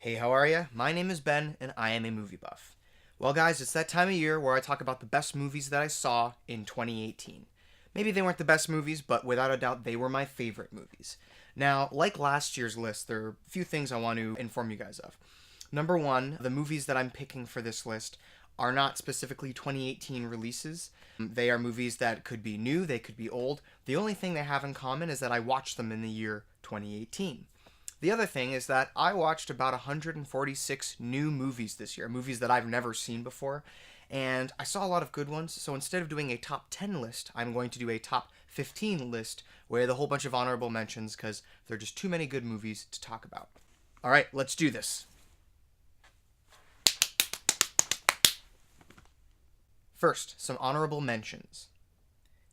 Hey, how are ya? My name is Ben, and I am a movie buff. Well, guys, it's that time of year where I talk about the best movies that I saw in 2018. Maybe they weren't the best movies, but without a doubt, they were my favorite movies. Now, like last year's list, there are a few things I want to inform you guys of. Number one, the movies that I'm picking for this list are not specifically 2018 releases. They are movies that could be new, they could be old. The only thing they have in common is that I watched them in the year 2018. The other thing is that I watched about 146 new movies this year, movies that I've never seen before, and I saw a lot of good ones. So instead of doing a top 10 list, I'm going to do a top 15 list with a whole bunch of honorable mentions because there are just too many good movies to talk about. All right, let's do this. First, some honorable mentions: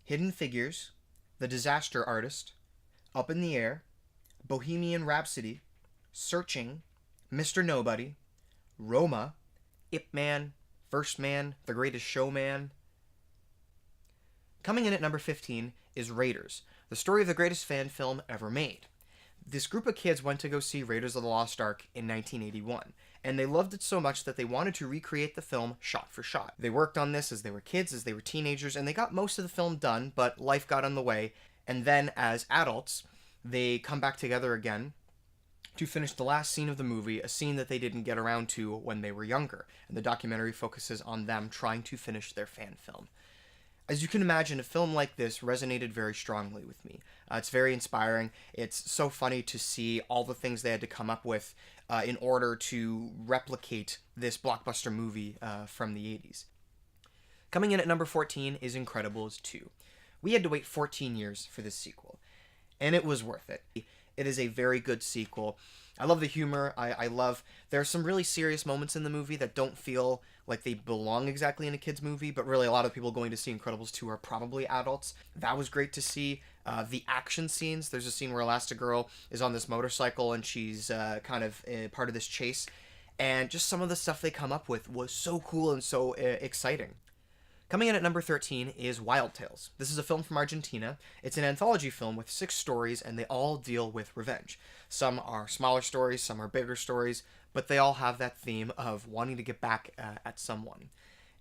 Hidden Figures, The Disaster Artist, Up in the Air, Bohemian Rhapsody, Searching, Mr. Nobody, Roma, Ip Man, First Man, The Greatest Showman. Coming in at number 15 is Raiders, the story of the greatest fan film ever made. This group of kids went to go see Raiders of the Lost Ark in 1981, and they loved it so much that they wanted to recreate the film shot for shot. They worked on this as they were kids, as they were teenagers, and they got most of the film done, but life got in the way, and then as adults, they come back together again to finish the last scene of the movie, a scene that they didn't get around to when they were younger, and the documentary focuses on them trying to finish their fan film. As you can imagine, a film like this resonated very strongly with me. It's very inspiring. It's so funny to see all the things they had to come up with in order to replicate this blockbuster movie from the 80s. Coming in at number 14 is Incredibles 2. We had to wait 14 years for this sequel, and it was worth it. It is a very good sequel. I love the humor. There are some really serious moments in the movie that don't feel like they belong exactly in a kid's movie, but really a lot of people going to see Incredibles 2 are probably adults. That was great to see. The action scenes, there's a scene where Elastigirl is on this motorcycle and she's kind of part of this chase, and just some of the stuff they come up with was so cool and so exciting. Coming in at number 13 is Wild Tales. This is a film from Argentina. It's an anthology film with 6 stories, and they all deal with revenge. Some are smaller stories, some are bigger stories, but they all have that theme of wanting to get back at someone.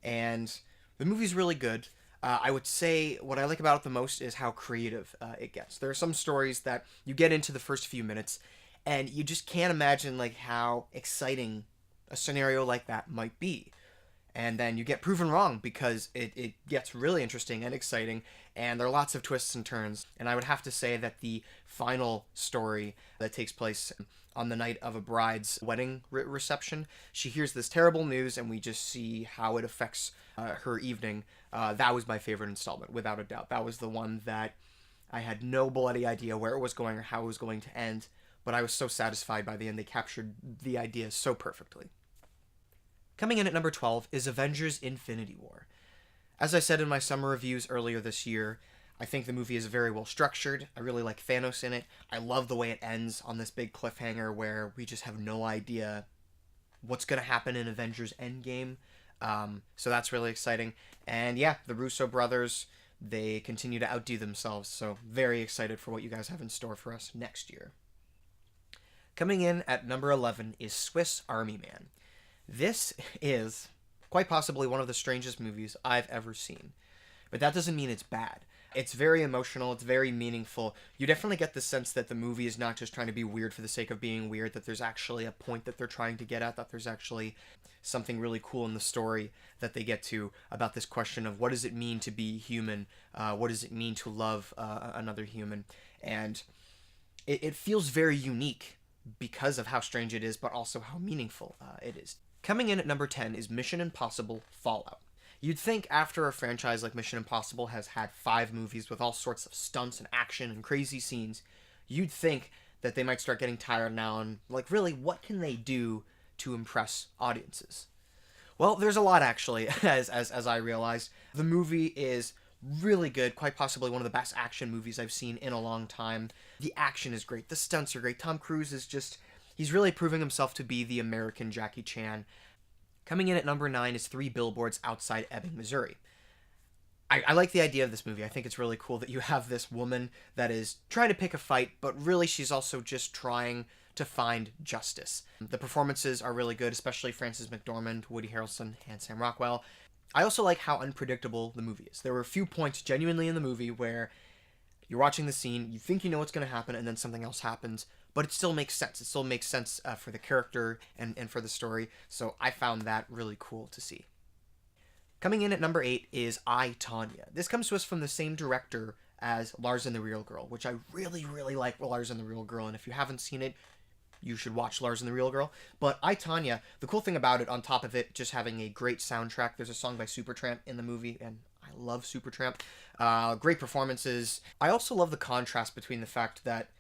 And the movie's really good. I would say what I like about it the most is how creative it gets. There are some stories that you get into the first few minutes, and you just can't imagine like how exciting a scenario like that might be. And then you get proven wrong because it gets really interesting and exciting, and there are lots of twists and turns. And I would have to say that the final story that takes place on the night of a bride's wedding reception, she hears this terrible news, and we just see how it affects her evening. That was my favorite installment, without a doubt. That was the one that I had no bloody idea where it was going or how it was going to end, but I was so satisfied by the end. They captured the idea so perfectly. Coming in at number 12 is Avengers Infinity War. As I said in my summer reviews earlier this year, I think the movie is very well structured. I really like Thanos in it. I love the way it ends on this big cliffhanger where we just have no idea what's going to happen in Avengers Endgame. So that's really exciting. And yeah, the Russo brothers, they continue to outdo themselves. So very excited for what you guys have in store for us next year. Coming in at number 11 is Swiss Army Man. This is quite possibly one of the strangest movies I've ever seen. But that doesn't mean it's bad. It's very emotional, it's very meaningful. You definitely get the sense that the movie is not just trying to be weird for the sake of being weird, that there's actually a point that they're trying to get at, that there's actually something really cool in the story that they get to about this question of what does it mean to be human, what does it mean to love another human. And it feels very unique because of how strange it is, but also how meaningful it is. Coming in at number 10 is Mission Impossible Fallout. You'd think after a franchise like Mission Impossible has had 5 movies with all sorts of stunts and action and crazy scenes, you'd think that they might start getting tired now and, like, really, what can they do to impress audiences? Well, there's a lot, actually, as I realized. The movie is really good, quite possibly one of the best action movies I've seen in a long time. The action is great, the stunts are great. Tom Cruise is just, he's really proving himself to be the American Jackie Chan. Coming in at number 9 is 3 Billboards Outside Ebbing, Missouri. I like the idea of this movie. I think it's really cool that you have this woman that is trying to pick a fight, but really she's also just trying to find justice. The performances are really good, especially Frances McDormand, Woody Harrelson, and Sam Rockwell. I also like how unpredictable the movie is. There were a few points genuinely in the movie where you're watching the scene, you think you know what's going to happen, and then something else happens, but it still makes sense. It still makes sense for the character and for the story, so I found that really cool to see. Coming in at number 8 is I, Tonya. This comes to us from the same director as Lars and the Real Girl, which I really, really like Lars and the Real Girl, and if you haven't seen it, you should watch Lars and the Real Girl. But I, Tonya, the cool thing about it, on top of it just having a great soundtrack, there's a song by Supertramp in the movie, and I love Supertramp. Great performances. I also love the contrast between the fact that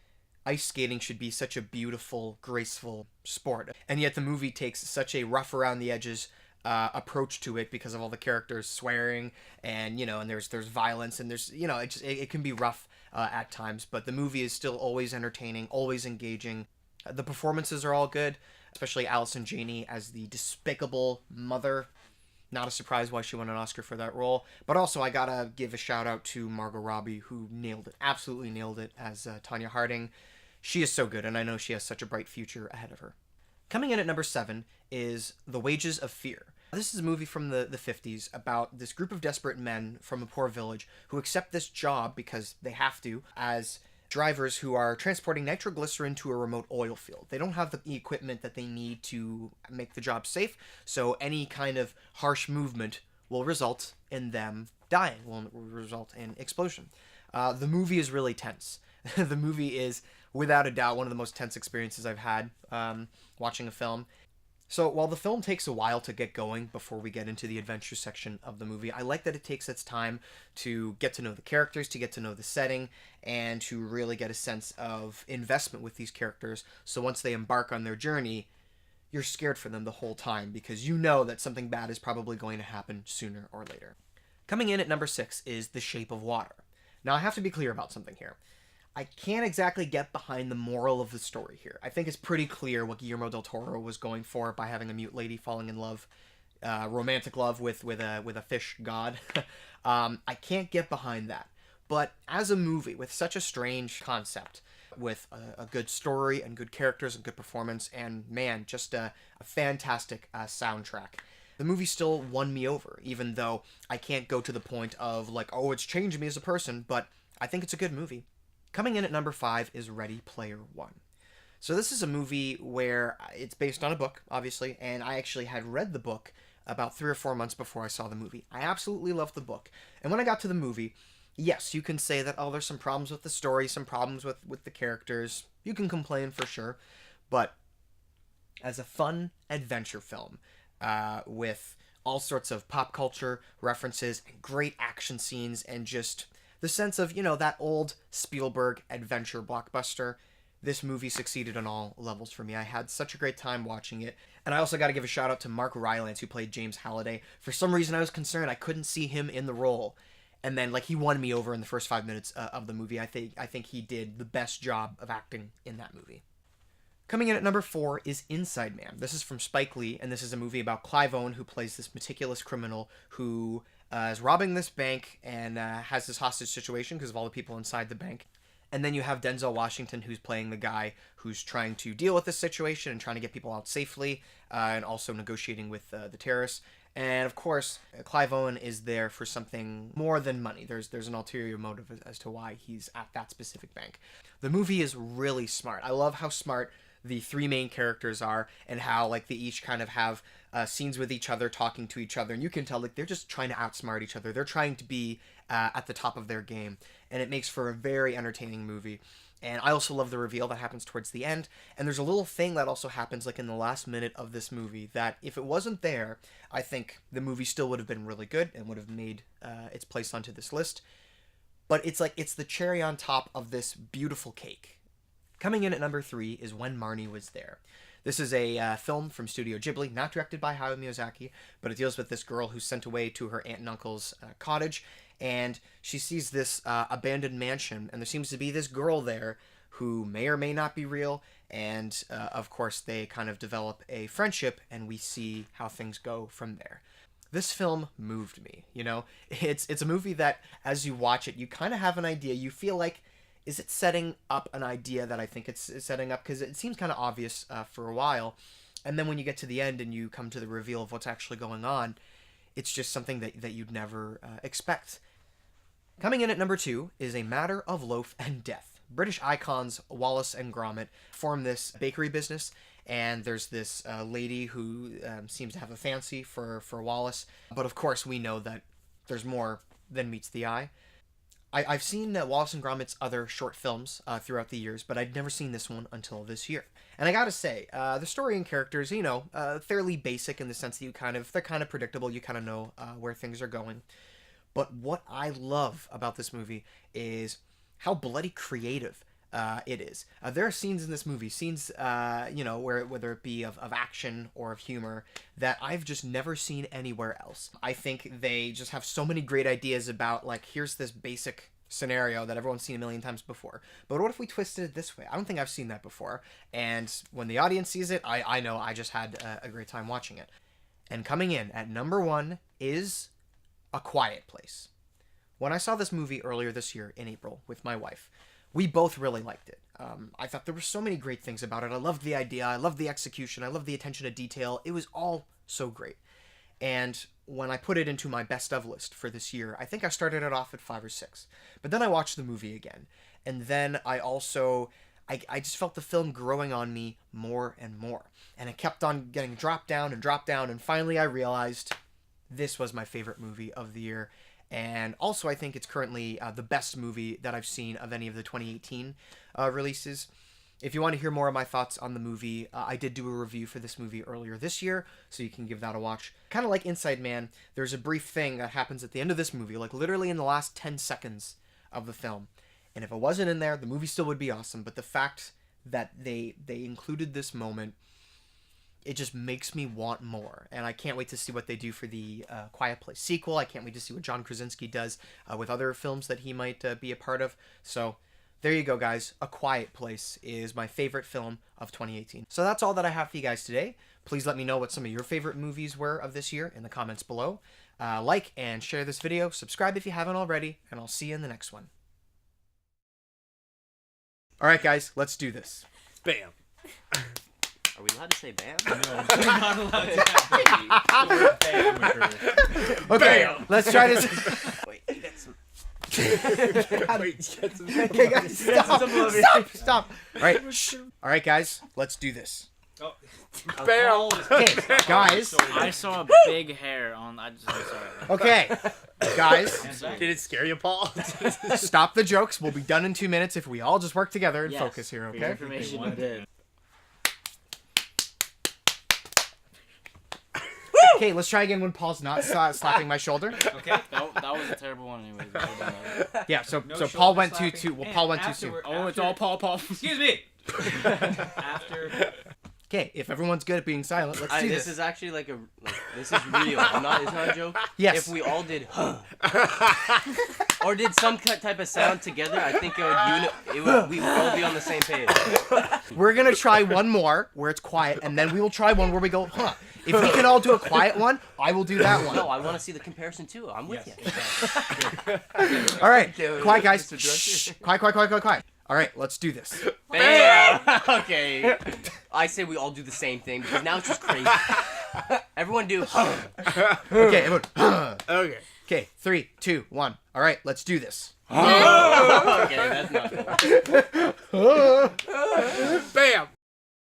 ice skating should be such a beautiful, graceful sport, and yet the movie takes such a rough around the edges approach to it because of all the characters swearing and and there's violence and there's it can be rough at times, but the movie is still always entertaining, always engaging. The performances are all good, especially Allison Janney as the despicable mother. Not a surprise why she won an Oscar for that role, but also I gotta give a shout out to Margot Robbie, who nailed it, absolutely nailed it as Tonya Harding. She is so good, and I know she has such a bright future ahead of her. Coming in at number 7 is The Wages of Fear. This is a movie from the 50s about this group of desperate men from a poor village who accept this job because they have to as drivers who are transporting nitroglycerin to a remote oil field. They don't have the equipment that they need to make the job safe, so any kind of harsh movement will result in them dying, will result in explosion. The movie is really tense. The movie is, without a doubt, one of the most tense experiences I've had watching a film. So while the film takes a while to get going before we get into the adventure section of the movie, I like that it takes its time to get to know the characters, to get to know the setting, and to really get a sense of investment with these characters. So once they embark on their journey, you're scared for them the whole time because you know that something bad is probably going to happen sooner or later. Coming in at number 6 is The Shape of Water. Now I have to be clear about something here. I can't exactly get behind the moral of the story here. I think it's pretty clear what Guillermo del Toro was going for by having a mute lady falling in love, romantic love with a fish god. I can't get behind that. But as a movie with such a strange concept, with a good story and good characters and good performance, and man, just a fantastic soundtrack, the movie still won me over, even though I can't go to the point of like, oh, it's changed me as a person, but I think it's a good movie. Coming in at number 5 is Ready Player One. So this is a movie where it's based on a book, obviously, and I actually had read the book about 3 or 4 months before I saw the movie. I absolutely loved the book. And when I got to the movie, yes, you can say that, oh, there's some problems with the story, some problems with the characters. You can complain for sure. But as a fun adventure film with all sorts of pop culture references and great action scenes and just the sense of, that old Spielberg adventure blockbuster, this movie succeeded on all levels for me. I had such a great time watching it. And I also got to give a shout out to Mark Rylance, who played James Halliday. For some reason, I was concerned I couldn't see him in the role. And then, he won me over in the first 5 minutes of the movie. I think he did the best job of acting in that movie. Coming in at number 4 is Inside Man. This is from Spike Lee, and this is a movie about Clive Owen, who plays this meticulous criminal who is robbing this bank and has this hostage situation because of all the people inside the bank. And then you have Denzel Washington, who's playing the guy who's trying to deal with this situation and trying to get people out safely, and also negotiating with the terrorists. And of course, Clive Owen is there for something more than money. There's an ulterior motive as to why he's at that specific bank. The movie is really smart. I love how smart the 3 main characters are and how they each kind of have scenes with each other, talking to each other, and you can tell they're just trying to outsmart each other. They're trying to be at the top of their game, and it makes for a very entertaining movie. And I also love the reveal that happens towards the end, and there's a little thing that also happens in the last minute of this movie that if it wasn't there, I think the movie still would have been really good and would have made its place onto this list. But it's the cherry on top of this beautiful cake. Coming in at number 3 is When Marnie Was There. This is a film from Studio Ghibli, not directed by Hayao Miyazaki, but it deals with this girl who's sent away to her aunt and uncle's cottage, and she sees this abandoned mansion, and there seems to be this girl there who may or may not be real, and of course they kind of develop a friendship, and we see how things go from there. this film moved me. You know, it's a movie that as you watch it, you kind of have an idea. You feel like, is it setting up an idea that I think it's setting up? Because it seems kind of obvious for a while. And then when you get to the end and you come to the reveal of what's actually going on, it's just something that you'd never expect. Coming in at number 2 is A Matter of Loaf and Death. British icons Wallace and Gromit form this bakery business, and there's this lady who seems to have a fancy for Wallace. But of course, we know that there's more than meets the eye. I've seen Wallace and Gromit's other short films throughout the years, but I'd never seen this one until this year. And I gotta say, the story and characters, you know, fairly basic in the sense that they're kind of predictable. You kind of know where things are going. But what I love about this movie is how bloody creative it is. There are scenes in this movie, you know, whether it be of action or of humor, that I've just never seen anywhere else. I think they just have so many great ideas about, like, here's this basic scenario that everyone's seen a million times before. But what if we twisted it this way? I don't think I've seen that before. And when the audience sees it, I know I just had a great time watching it. And coming in at number 1 is A Quiet Place. When I saw this movie earlier this year in April with my wife, we both really liked it. I thought there were so many great things about it. I loved the idea. I loved the execution. I loved the attention to detail. It was all so great. And when I put it into my best of list for this year, I think I started it off at 5 or 6. But then I watched the movie again. And then I just felt the film growing on me more and more. And it kept on getting dropped down. And finally I realized this was my favorite movie of the year. And also, I think it's currently the best movie that I've seen of any of the 2018 releases. If you want to hear more of my thoughts on the movie, I did do a review for this movie earlier this year, so you can give that a watch. Kind of like Inside Man, there's a brief thing that happens at the end of this movie, like literally in the last 10 seconds of the film. And if it wasn't in there, the movie still would be awesome. But the fact that they included this moment, it just makes me want more. And I can't wait to see what they do for the Quiet Place sequel. I can't wait to see what John Krasinski does with other films that he might be a part of. So there you go, guys. A Quiet Place is my favorite film of 2018. So that's all that I have for you guys today. Please let me know what some of your favorite movies were of this year in the comments below. Like and share this video. Subscribe if you haven't already. And I'll see you in the next one. All right, guys. Let's do this. Bam. Are we allowed to say bam? No, we're not allowed to say the word bam. Okay, Bam. let's try this. Wait, you got some. Okay, guys, stop. All right, guys, let's do this. Oh. Bam. Okay, guys. I saw a big hair on. I'm sorry. Okay, guys. Did it scare you, Paul? Stop the jokes. We'll be done in 2 minutes if we all just work together and Yes, focus here, for your okay? information, I did. Okay, let's try again when Paul's not slapping my shoulder. Okay, that was a terrible one, anyways. Yeah, so No Paul shoulder went slapping. too. Well, And Paul went too soon. Oh, it's all Paul. Excuse me. After. Okay, if everyone's good at being silent, let's do This this. is actually this is real. It's not a joke. Yes. If we all did, or did some type of sound together, I think we would all be on the same page. We're gonna try one more where it's quiet, and then we will try one where we go, huh. If we can all do a quiet one, I will do that one. No, I want to see the comparison too. I'm with you. All right, quiet, guys. Shh. Quiet. All right, let's do this. Bam! Okay. I say we all do the same thing because now it's just crazy. Everyone do. Okay, everyone. Okay. Okay, 3, 2, 1. All right, let's do this. Okay, that's not cool. Bam.